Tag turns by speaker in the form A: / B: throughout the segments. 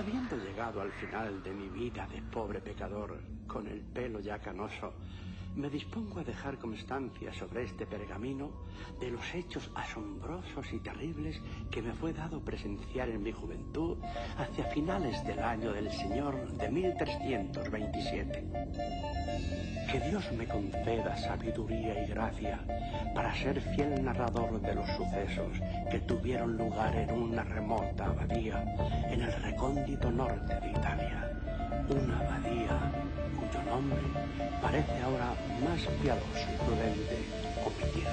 A: Habiendo llegado al final de mi vida de pobre pecador, con el pelo ya canoso, me dispongo a dejar constancia sobre este pergamino de los hechos asombrosos y terribles que me fue dado presenciar en mi juventud hacia finales del año del Señor de 1327. Que Dios me conceda sabiduría y gracia para ser fiel narrador de los sucesos que tuvieron lugar en una remota abadía en el recóndito norte de Italia. Una abadía cuyo nombre parece ahora más piadoso y prudente omitir.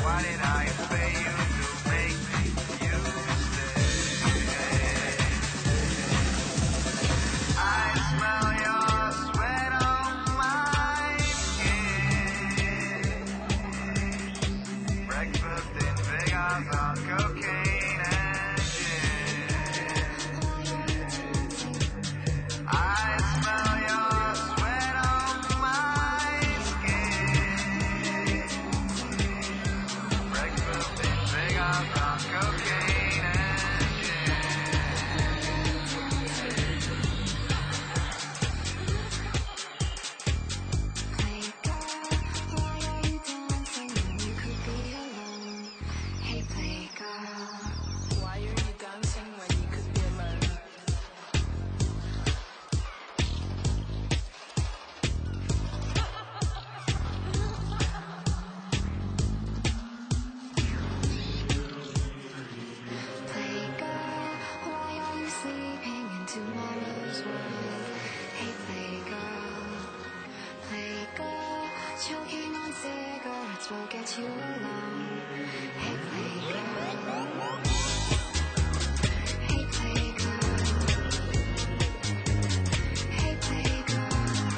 B: Why did I pay you to make you stay? I smell your sweat on my skin. Breakfast in Vegas on cocaine and gin. I smell your sweat on my skin. Breakfast in Vegas on cocaine and gin.
C: Hey girl, why are you dancing when you could be alone? Hey play girl, why are you dancing when you could be alone? Play girl, why are you sleeping in tomorrow's world? Hey play girl, choking on cigarettes will get you alone. Hey play girl, hey play girl, hey play girl,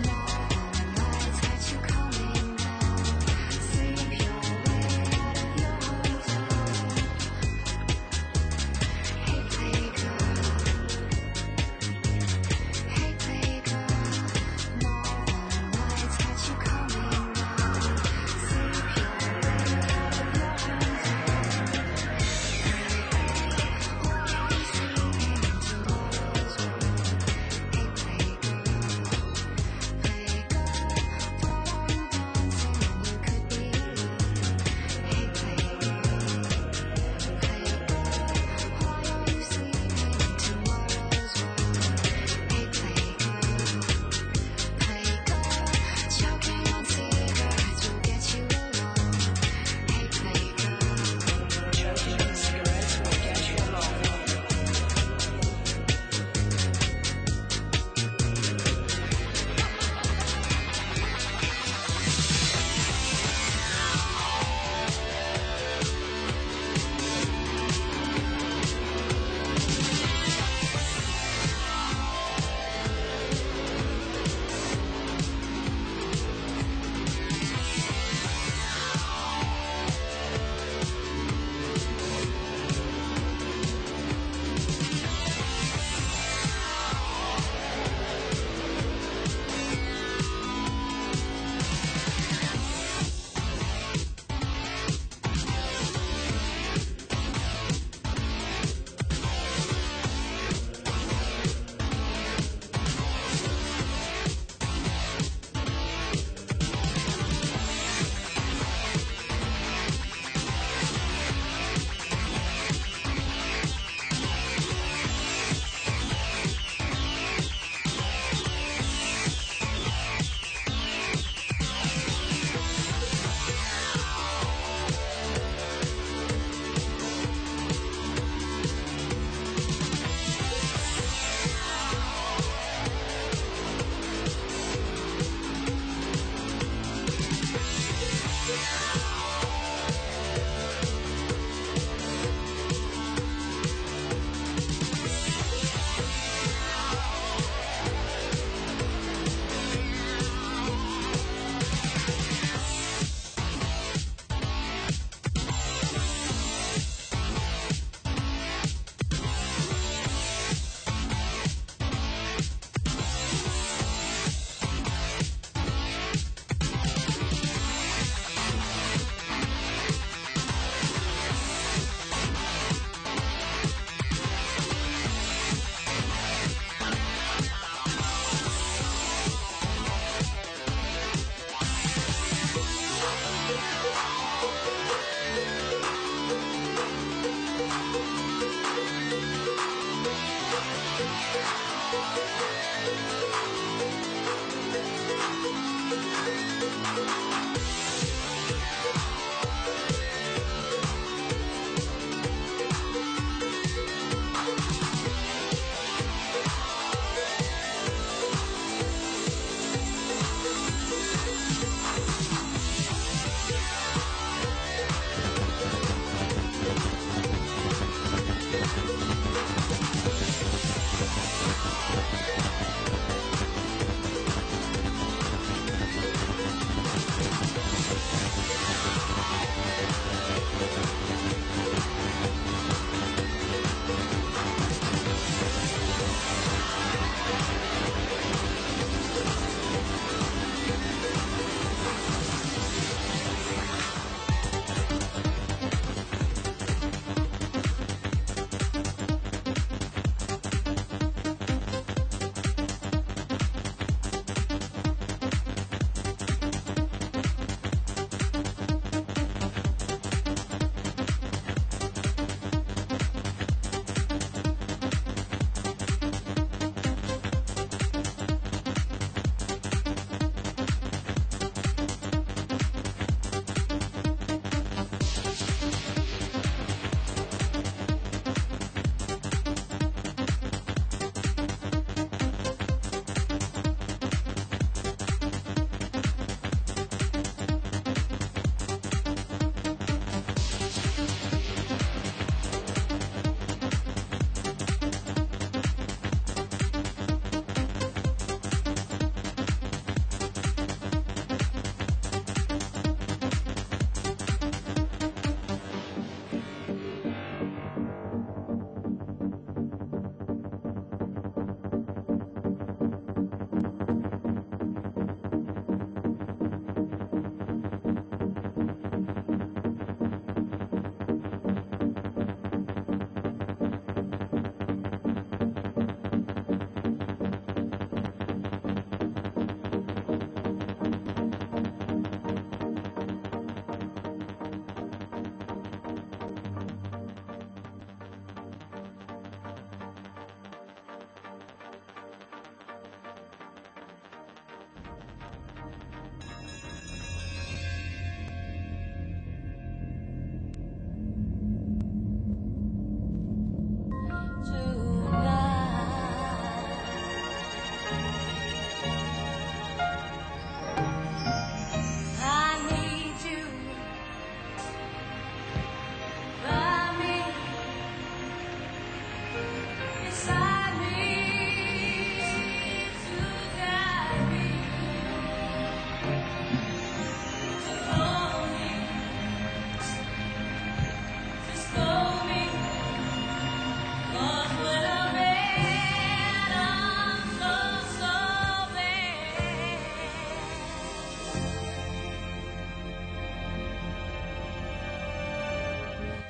C: no one lights got you coming down. Sleep your way out of your hotel. Hey play girl, hey play girl, no one lights got you coming down. Sleep your way out of your hotel.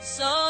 D: So